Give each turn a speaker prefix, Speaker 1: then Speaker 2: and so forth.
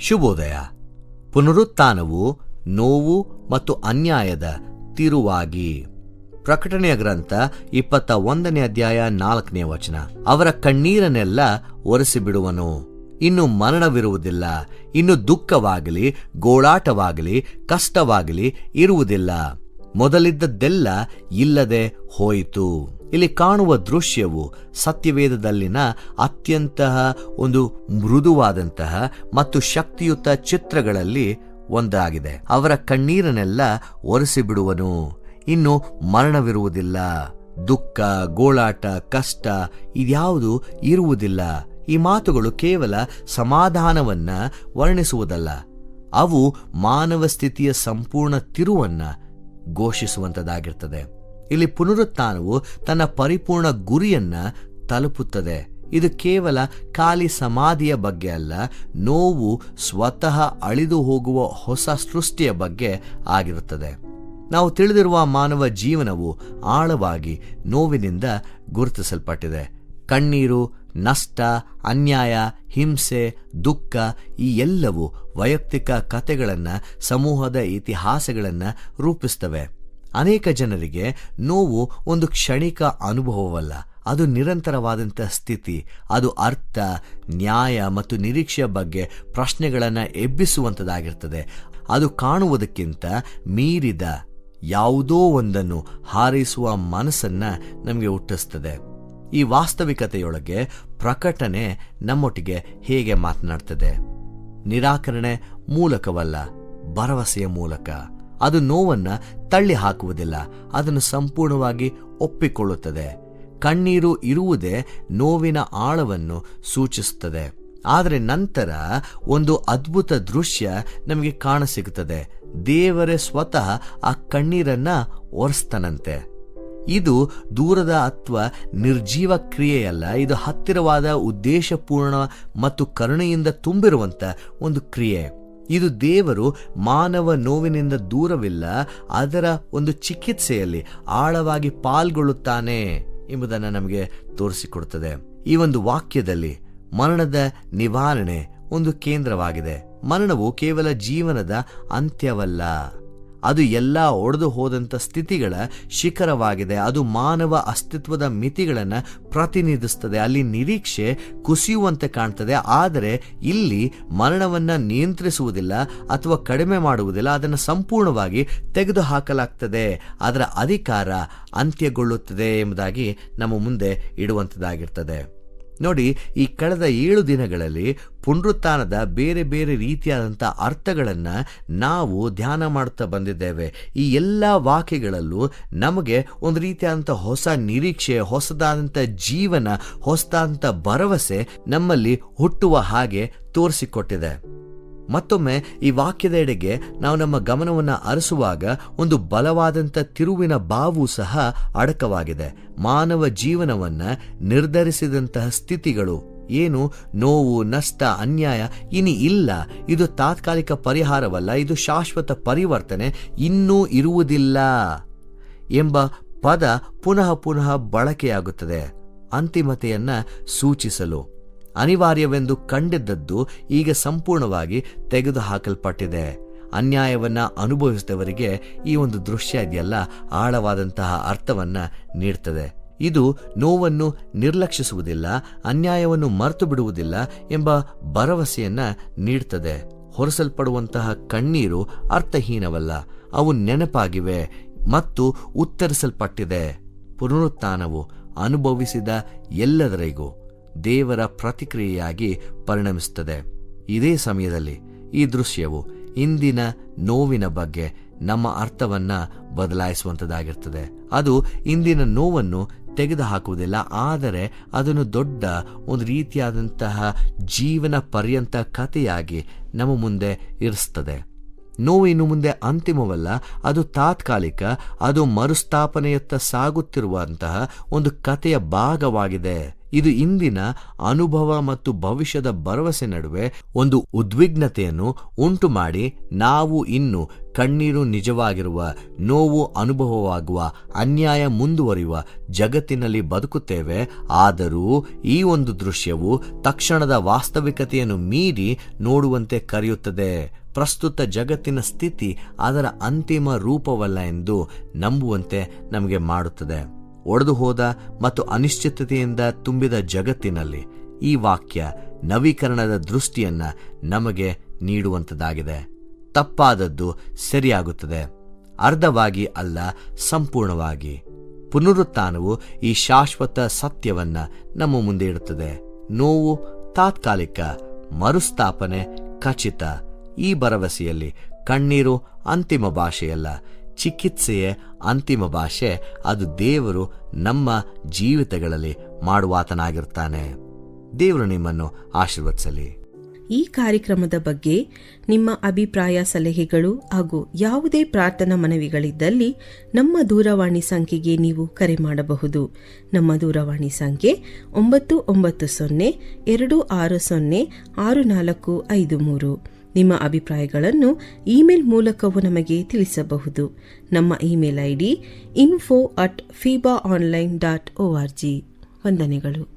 Speaker 1: ಶುಭೋದಯ. ಪುನರುತ್ಥಾನವು ನೋವು ಮತ್ತು ಅನ್ಯಾಯದ ತಿರುವಾಗಿ. ಪ್ರಕಟಣೆಯ ಗ್ರಂಥ 21ನೇ ಅಧ್ಯಾಯ 4ನೇ ವಚನ. ಅವರ ಕಣ್ಣೀರನ್ನೆಲ್ಲ ಒರೆಸಿಬಿಡುವನು. ಇನ್ನು ಮರಣವಿರುವುದಿಲ್ಲ, ಇನ್ನು ದುಃಖವಾಗಲಿ, ಗೋಳಾಟವಾಗಲಿ, ಕಷ್ಟವಾಗಲಿ ಇರುವುದಿಲ್ಲ. ಮೊದಲಿದ್ದದ್ದೆಲ್ಲ ಇಲ್ಲದೆ ಹೋಯಿತು. ಇಲ್ಲಿ ಕಾಣುವ ದೃಶ್ಯವು ಸತ್ಯವೇದದಲ್ಲಿನ ಅತ್ಯಂತ ಒಂದು ಮೃದುವಾದಂತಹ ಮತ್ತು ಶಕ್ತಿಯುತ ಚಿತ್ರಗಳಲ್ಲಿ ಒಂದಾಗಿದೆ. ಅವರ ಕಣ್ಣೀರನ್ನೆಲ್ಲ ಒರೆಸಿಬಿಡುವನು. ಇನ್ನು ಮರಣವಿರುವುದಿಲ್ಲ, ದುಃಖ, ಗೋಳಾಟ, ಕಷ್ಟ ಇದ್ಯಾವುದು ಇರುವುದಿಲ್ಲ. ಈ ಮಾತುಗಳು ಕೇವಲ ಸಮಾಧಾನವನ್ನ ವರ್ಣಿಸುವುದಲ್ಲ, ಅವು ಮಾನವ ಸ್ಥಿತಿಯ ಸಂಪೂರ್ಣ ತಿರುವನ್ನ ಘೋಷಿಸುವಂತದ್ದಾಗಿರ್ತದೆ. ಇಲ್ಲಿ ಪುನರುತ್ಥಾನವು ತನ್ನ ಪರಿಪೂರ್ಣ ಗುರಿಯನ್ನ ತಲುಪುತ್ತದೆ. ಇದು ಕೇವಲ ಖಾಲಿ ಸಮಾಧಿಯ ಬಗ್ಗೆ ಅಲ್ಲ, ನೋವು ಸ್ವತಃ ಅಳಿದು ಹೋಗುವ ಹೊಸ ಸೃಷ್ಟಿಯ ಬಗ್ಗೆ ಆಗಿರುತ್ತದೆ. ನಾವು ತಿಳಿದಿರುವ ಮಾನವ ಜೀವನವು ಆಳವಾಗಿ ನೋವಿನಿಂದ ಗುರುತಿಸಲ್ಪಟ್ಟಿದೆ. ಕಣ್ಣೀರು, ನಷ್ಟ, ಅನ್ಯಾಯ, ಹಿಂಸೆ, ದುಃಖ ಈ ಎಲ್ಲವೂ ವೈಯಕ್ತಿಕ ಕಥೆಗಳನ್ನು, ಸಮೂಹದ ಇತಿಹಾಸಗಳನ್ನು ರೂಪಿಸ್ತವೆ. ಅನೇಕ ಜನರಿಗೆ ನೋವು ಒಂದು ಕ್ಷಣಿಕ ಅನುಭವವಲ್ಲ, ಅದು ನಿರಂತರವಾದಂಥ ಸ್ಥಿತಿ. ಅದು ಅರ್ಥ, ನ್ಯಾಯ ಮತ್ತು ನಿರೀಕ್ಷೆಯ ಬಗ್ಗೆ ಪ್ರಶ್ನೆಗಳನ್ನು ಎಬ್ಬಿಸುವಂಥದ್ದಾಗಿರ್ತದೆ. ಅದು ಕಾಣುವುದಕ್ಕಿಂತ ಮೀರಿದ ಯಾವುದೋ ಒಂದನ್ನು ಹಾರೈಸುವ ಮನಸ್ಸನ್ನ ನಮಗೆ ಹುಟ್ಟಿಸ್ತದೆ. ಈ ವಾಸ್ತವಿಕತೆಯೊಳಗೆ ಪ್ರಕಟಣೆ ನಮ್ಮೊಟ್ಟಿಗೆ ಹೇಗೆ ಮಾತನಾಡ್ತದೆ? ನಿರಾಕರಣೆ ಮೂಲಕವಲ್ಲ, ಭರವಸೆಯ ಮೂಲಕ. ಅದು ನೋವನ್ನ ತಳ್ಳಿ ಹಾಕುವುದಿಲ್ಲ, ಅದನ್ನು ಸಂಪೂರ್ಣವಾಗಿ ಒಪ್ಪಿಕೊಳ್ಳುತ್ತದೆ. ಕಣ್ಣೀರು ಇರುವುದೇ ನೋವಿನ ಆಳವನ್ನು ಸೂಚಿಸುತ್ತದೆ. ಆದರೆ ನಂತರ ಒಂದು ಅದ್ಭುತ ದೃಶ್ಯ ನಮಗೆ ಕಾಣಸಿಗುತ್ತದೆ. ದೇವರೇ ಸ್ವತಃ ಆ ಕಣ್ಣೀರನ್ನ ಒರೆಸ್ತಾನಂತೆ. ಇದು ದೂರದ ಅಥವಾ ನಿರ್ಜೀವ ಕ್ರಿಯೆಯಲ್ಲ, ಇದು ಹತ್ತಿರವಾದ, ಉದ್ದೇಶಪೂರ್ಣ ಮತ್ತು ಕರುಣೆಯಿಂದ ತುಂಬಿರುವಂತ ಒಂದು ಕ್ರಿಯೆ. ಇದು ದೇವರು ಮಾನವ ನೋವಿನಿಂದ ದೂರವಿಲ್ಲ, ಅದರ ಒಂದು ಚಿಕಿತ್ಸೆಯಲ್ಲಿ ಆಳವಾಗಿ ಪಾಲ್ಗೊಳ್ಳುತ್ತಾನೆ ಎಂಬುದನ್ನು ನಮಗೆ ತೋರಿಸಿಕೊಡುತ್ತದೆ. ಈ ಒಂದು ವಾಕ್ಯದಲ್ಲಿ ಮರಣದ ನಿವಾರಣೆ ಒಂದು ಕೇಂದ್ರವಾಗಿದೆ. ಮರಣವು ಕೇವಲ ಜೀವನದ ಅಂತ್ಯವಲ್ಲ, ಅದು ಎಲ್ಲ ಒಡೆದು ಹೋದಂಥ ಸ್ಥಿತಿಗಳ ಶಿಖರವಾಗಿದೆ. ಅದು ಮಾನವ ಅಸ್ತಿತ್ವದ ಮಿತಿಗಳನ್ನು ಪ್ರತಿನಿಧಿಸ್ತದೆ. ಅಲ್ಲಿ ನಿರೀಕ್ಷೆ ಕುಸಿಯುವಂತೆ ಕಾಣ್ತದೆ. ಆದರೆ ಇಲ್ಲಿ ಮರಣವನ್ನು ನಿಯಂತ್ರಿಸುವುದಿಲ್ಲ ಅಥವಾ ಕಡಿಮೆ ಮಾಡುವುದಿಲ್ಲ, ಅದನ್ನು ಸಂಪೂರ್ಣವಾಗಿ ತೆಗೆದುಹಾಕಲಾಗ್ತದೆ. ಅದರ ಅಧಿಕಾರ ಅಂತ್ಯಗೊಳ್ಳುತ್ತದೆ ಎಂಬುದಾಗಿ ನಮ್ಮ ಮುಂದೆ ಇಡುವಂಥದ್ದಾಗಿರ್ತದೆ. ನೋಡಿ, ಈ ಕಳೆದ 7 ದಿನಗಳಲ್ಲಿ ಪುನರುತ್ಥಾನದ ಬೇರೆ ಬೇರೆ ರೀತಿಯಾದಂಥ ಅರ್ಥಗಳನ್ನು ನಾವು ಧ್ಯಾನ ಮಾಡುತ್ತಾ ಬಂದಿದ್ದೇವೆ. ಈ ಎಲ್ಲ ವಾಕ್ಯಗಳಲ್ಲೂ ನಮಗೆ ಒಂದು ರೀತಿಯಾದಂಥ ಹೊಸ ನಿರೀಕ್ಷೆ, ಹೊಸದಾದಂಥ ಜೀವನ, ಹೊಸದಾದಂಥ ಭರವಸೆ ನಮ್ಮಲ್ಲಿ ಹುಟ್ಟುವ ಹಾಗೆ ತೋರಿಸಿಕೊಟ್ಟಿದೆ. ಮತ್ತೊಮ್ಮೆ ಈ ವಾಕ್ಯದ ಎಡೆಗೆ ನಾವು ನಮ್ಮ ಗಮನವನ್ನು ಹರಿಸುವಾಗ ಒಂದು ಬಲವಾದಂಥ ತಿರುವಿನ ಬಾವು ಸಹ ಅಡಕವಾಗಿದೆ. ಮಾನವ ಜೀವನವನ್ನು ನಿರ್ಧರಿಸಿದಂತಹ ಸ್ಥಿತಿಗಳು ಏನು? ನೋವು, ನಷ್ಟ, ಅನ್ಯಾಯ ಇനി ಇಲ್ಲ. ಇದು ತಾತ್ಕಾಲಿಕ ಪರಿಹಾರವಲ್ಲ, ಇದು ಶಾಶ್ವತ ಪರಿವರ್ತನೆ ಇನ್ನೂ ಇರುವುದಿಲ್ಲ ಎಂಬ ಪದ ಪುನಃ ಪುನಃ ಬಳಕೆಯಾಗುತ್ತದೆ. ಅಂತಿಮತೆಯನ್ನ ಸೂಚಿಸಲು ಅನಿವಾರ್ಯವೆಂದು ಕಂಡಿದ್ದದ್ದು ಈಗ ಸಂಪೂರ್ಣವಾಗಿ ತೆಗೆದುಹಾಕಲ್ಪಟ್ಟಿದೆ. ಅನ್ಯಾಯವನ್ನ ಅನುಭವಿಸಿದವರಿಗೆ ಈ ಒಂದು ದೃಶ್ಯ ಇದೆಯಲ್ಲ, ಆಳವಾದಂತಹ ಅರ್ಥವನ್ನ ನೀಡ್ತದೆ. ಇದು ನೋವನ್ನು ನಿರ್ಲಕ್ಷಿಸುವುದಿಲ್ಲ, ಅನ್ಯಾಯವನ್ನು ಮರೆತು ಬಿಡುವುದಿಲ್ಲ ಎಂಬ ಭರವಸೆಯನ್ನ ನೀಡ್ತದೆ. ಹೊರಸಲ್ಪಡುವಂತಹ ಕಣ್ಣೀರು ಅರ್ಥಹೀನವಲ್ಲ, ಅವು ನೆನಪಾಗಿವೆ ಮತ್ತು ಉತ್ತರಿಸಲ್ಪಟ್ಟಿದೆ. ಪುನರುತ್ಥಾನವು ಅನುಭವಿಸಿದ ಎಲ್ಲದರಿಗೂ ದೇವರ ಪ್ರತಿಕ್ರಿಯೆಯಾಗಿ ಪರಿಣಮಿಸುತ್ತದೆ. ಇದೇ ಸಮಯದಲ್ಲಿ ಈ ದೃಶ್ಯವು ಇಂದಿನ ನೋವಿನ ಬಗ್ಗೆ ನಮ್ಮ ಅರ್ಥವನ್ನ ಬದಲಾಯಿಸುವಂಥದ್ದಾಗಿರ್ತದೆ. ಅದು ಇಂದಿನ ನೋವನ್ನು ತೆಗೆದುಹಾಕುವುದಿಲ್ಲ, ಆದರೆ ಅದನ್ನು ದೊಡ್ಡ ಒಂದು ರೀತಿಯಾದಂತಹ ಜೀವನ ಪರ್ಯಂತ ಕಥೆಯಾಗಿ ನಮ್ಮ ಮುಂದೆ ಇರಿಸ್ತದೆ. ನೋವು ಇನ್ನು ಮುಂದೆ ಅಂತಿಮವಲ್ಲ, ಅದು ತಾತ್ಕಾಲಿಕ, ಅದು ಮರುಸ್ಥಾಪನೆಯತ್ತ ಸಾಗುತ್ತಿರುವಂತಹ ಒಂದು ಕಥೆಯ ಭಾಗವಾಗಿದೆ ಇದು ಇಂದಿನ ಅನುಭವ ಮತ್ತು ಭವಿಷ್ಯದ ಭರವಸೆ ನಡುವೆ ಒಂದು ಉದ್ವಿಗ್ನತೆಯನ್ನು ಉಂಟು ಮಾಡಿ ನಾವು ಇನ್ನು ಕಣ್ಣೀರು ನಿಜವಾಗಿರುವ, ನೋವು ಅನುಭವವಾಗುವ, ಅನ್ಯಾಯ ಮುಂದುವರಿಯುವ ಜಗತ್ತಿನಲ್ಲಿ ಬದುಕುತ್ತೇವೆ. ಆದರೂ ಈ ಒಂದು ದೃಶ್ಯವು ತಕ್ಷಣದ ವಾಸ್ತವಿಕತೆಯನ್ನು ಮೀರಿ ನೋಡುವಂತೆ ಕರೆಯುತ್ತದೆ. ಪ್ರಸ್ತುತ ಜಗತ್ತಿನ ಸ್ಥಿತಿ ಅದರ ಅಂತಿಮ ರೂಪವಲ್ಲ ಎಂದು ನಂಬುವಂತೆ ನಮಗೆ ಮಾಡುತ್ತದೆ. ಒಡೆದು ಹೋದ ಮತ್ತು ಅನಿಶ್ಚಿತತೆಯಿಂದ ತುಂಬಿದ ಜಗತ್ತಿನಲ್ಲಿ ಈ ವಾಕ್ಯ ನವೀಕರಣದ ದೃಷ್ಟಿಯನ್ನ ನಮಗೆ ನೀಡುವಂಥದ್ದಾಗಿದೆ. ತಪ್ಪಾದದ್ದು ಸರಿಯಾಗುತ್ತದೆ, ಅರ್ಧವಾಗಿ ಅಲ್ಲ, ಸಂಪೂರ್ಣವಾಗಿ. ಪುನರುತ್ಥಾನವು ಈ ಶಾಶ್ವತ ಸತ್ಯವನ್ನ ನಮ್ಮ ಮುಂದೆ ಇಡುತ್ತದೆ. ನೋವು ತಾತ್ಕಾಲಿಕ, ಮರುಸ್ಥಾಪನೆ ಖಚಿತ. ಈ ಭರವಸೆಯಲ್ಲಿ ಕಣ್ಣೀರು ಅಂತಿಮ ಭಾಷೆಯಲ್ಲ, ಚಿಕಿತ್ಸೆಯೇ ಅಂತಿಮ ಭಾಷೆ. ಅದು ದೇವರು ನಮ್ಮ ಜೀವಿತಗಳಲ್ಲಿ ಮಾಡುವಾತನಾಗಿರ್ತಾನೆ. ದೇವರು ನಿಮ್ಮನ್ನು ಆಶೀರ್ವದಿಸಲಿ.
Speaker 2: ಈ ಕಾರ್ಯಕ್ರಮದ ಬಗ್ಗೆ ನಿಮ್ಮ ಅಭಿಪ್ರಾಯ, ಸಲಹೆಗಳು ಹಾಗೂ ಯಾವುದೇ ಪ್ರಾರ್ಥನಾ ಮನವಿಗಳಿದ್ದಲ್ಲಿ ನಮ್ಮ ದೂರವಾಣಿ ಸಂಖ್ಯೆಗೆ ನೀವು ಕರೆ ಮಾಡಬಹುದು. ನಮ್ಮ ದೂರವಾಣಿ ಸಂಖ್ಯೆ 9960260653. ನಿಮ್ಮ ಅಭಿಪ್ರಾಯಗಳನ್ನು ಇಮೇಲ್ ಮೂಲಕವೂ ನಮಗೆ ತಿಳಿಸಬಹುದು. ನಮ್ಮ ಇಮೇಲ್ ID info@fibaonline.org. ವಂದನೆಗಳು.